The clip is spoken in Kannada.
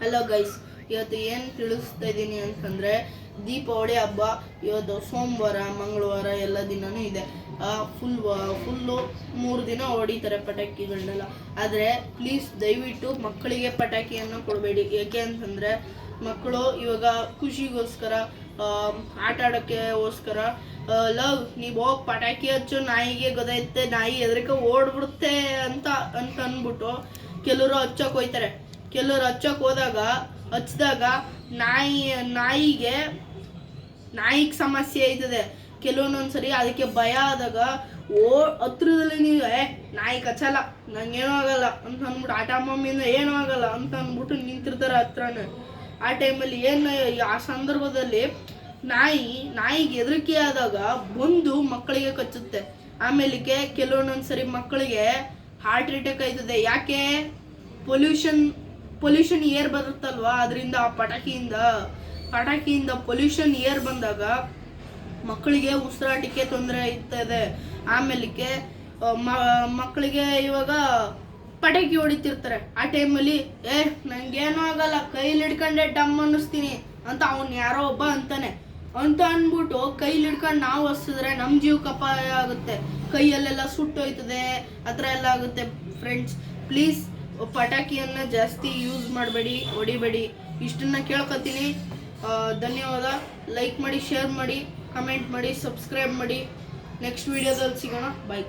ಹಲೋ ಗೈಸ್, ಇವತ್ತು ಏನು ತಿಳಿಸ್ತಾ ಇದ್ದೀನಿ ಅಂತಂದರೆ ದೀಪಾವಳಿ ಹಬ್ಬ ಇವತ್ತು ಸೋಮವಾರ ಮಂಗಳವಾರ ಎಲ್ಲ ದಿನವೂ ಇದೆ. ಫುಲ್ಲು 3 ದಿನ ಹೊಡಿತಾರೆ ಪಟಾಕಿಗಳನ್ನೆಲ್ಲ. ಆದರೆ ಪ್ಲೀಸ್ ದಯವಿಟ್ಟು ಮಕ್ಕಳಿಗೆ ಪಟಾಕಿಯನ್ನು ಕೊಡಬೇಡಿ. ಏಕೆ ಅಂತಂದರೆ ಮಕ್ಕಳು ಇವಾಗ ಖುಷಿಗೋಸ್ಕರ ಆಟ ಆಡೋಕ್ಕೋಸ್ಕರ ಲವ್ ನೀವು ಹೋಗಿ ಪಟಾಕಿ ಹಚ್ಚು, ನಾಯಿಗೆ ಗೊತ್ತೈತೆ, ನಾಯಿ ಎದ್ರಿಕೆ ಓಡ್ಬಿಡುತ್ತೆ ಅಂತ ಅಂದ್ಬಿಟ್ಟು ಕೆಲವರು ಹಚ್ಚೋಕೆ ಹೋಯ್ತಾರೆ. ಕೆಲವರು ಹಚ್ಚಿದಾಗ ನಾಯಿಗೆ ಸಮಸ್ಯೆ ಆಯ್ತದೆ. ಕೆಲವೊಂದೊಂದ್ಸರಿ ಅದಕ್ಕೆ ಭಯ ಆದಾಗ ಹತ್ರದಲ್ಲಿ ನೀವು ನಾಯಿ ಕಚ್ಚಲ್ಲ, ನಂಗೇನೂ ಆಗಲ್ಲ ಅಂತ ಅಂದ್ಬಿಟ್ಟು ಆಟ ಮಮ್ಮಿಯಿಂದ ಏನೂ ಆಗಲ್ಲ ಅಂತ ಅಂದ್ಬಿಟ್ಟು ನಿಂತಿರ್ತಾರೆ ಹತ್ರನೇ. ಆ ಟೈಮಲ್ಲಿ ಆ ಸಂದರ್ಭದಲ್ಲಿ ನಾಯಿಗೆ ಹೆದರಿಕೆ ಆದಾಗ ಬಂದು ಮಕ್ಕಳಿಗೆ ಕಚ್ಚುತ್ತೆ. ಆಮೇಲೆ ಕೆಲವೊಂದೊಂದ್ಸರಿ ಮಕ್ಕಳಿಗೆ ಹಾರ್ಟ್ ಅಟ್ಯಾಕ್ ಆಯ್ತದೆ. ಯಾಕೆ? ಪೊಲ್ಯೂಷನ್ ಏರ್ ಬರುತ್ತಲ್ವಾ, ಅದರಿಂದ ಪಟಾಕಿಯಿಂದ ಪೊಲ್ಯೂಷನ್ ಏರ್ ಬಂದಾಗ ಮಕ್ಕಳಿಗೆ ಉಸಿರಾಟಕ್ಕೆ ತೊಂದರೆ ಇರ್ತದೆ. ಆಮೇಲೆ ಮಕ್ಕಳಿಗೆ ಇವಾಗ ಪಟಾಕಿ ಹೊಡಿತಿರ್ತಾರೆ. ಆ ಟೈಮಲ್ಲಿ ನಂಗೇನೂ ಆಗಲ್ಲ, ಕೈಲಿ ಹಿಡ್ಕೊಂಡೆ ಡಮ್ ಅನ್ನಿಸ್ತೀನಿ ಅಂತ ಅವನು ಯಾರೋ ಒಬ್ಬ ಅಂತಾನೆ ಅಂತ ಅಂದ್ಬಿಟ್ಟು ಕೈಲಿ ಹಿಡ್ಕೊಂಡು ನಾವು ಹಸಿದ್ರೆ ನಮ್ಮ ಜೀವಕ್ಕೆ ಅಪಾಯ ಆಗುತ್ತೆ, ಕೈಯಲ್ಲೆಲ್ಲ ಸುಟ್ಟೋಯ್ತದೆ, ಆ ಥರ ಎಲ್ಲ ಆಗುತ್ತೆ. ಫ್ರೆಂಡ್ಸ್, ಪ್ಲೀಸ್ ಪಟಾಕಿಯನ್ನು ಜಾಸ್ತಿ ಯೂಸ್ ಮಾಡಬೇಡಿ, ಹೊಡಿಬೇಡಿ. ಇಷ್ಟನ್ನು ಕೇಳ್ಕೊತೀನಿ. ಧನ್ಯವಾದ. ಲೈಕ್ ಮಾಡಿ, ಶೇರ್ ಮಾಡಿ, ಕಮೆಂಟ್ ಮಾಡಿ, ಸಬ್ಸ್ಕ್ರೈಬ್ ಮಾಡಿ. ನೆಕ್ಸ್ಟ್ ವಿಡಿಯೋದಲ್ಲಿ ಸಿಗೋಣ. ಬಾಯ್.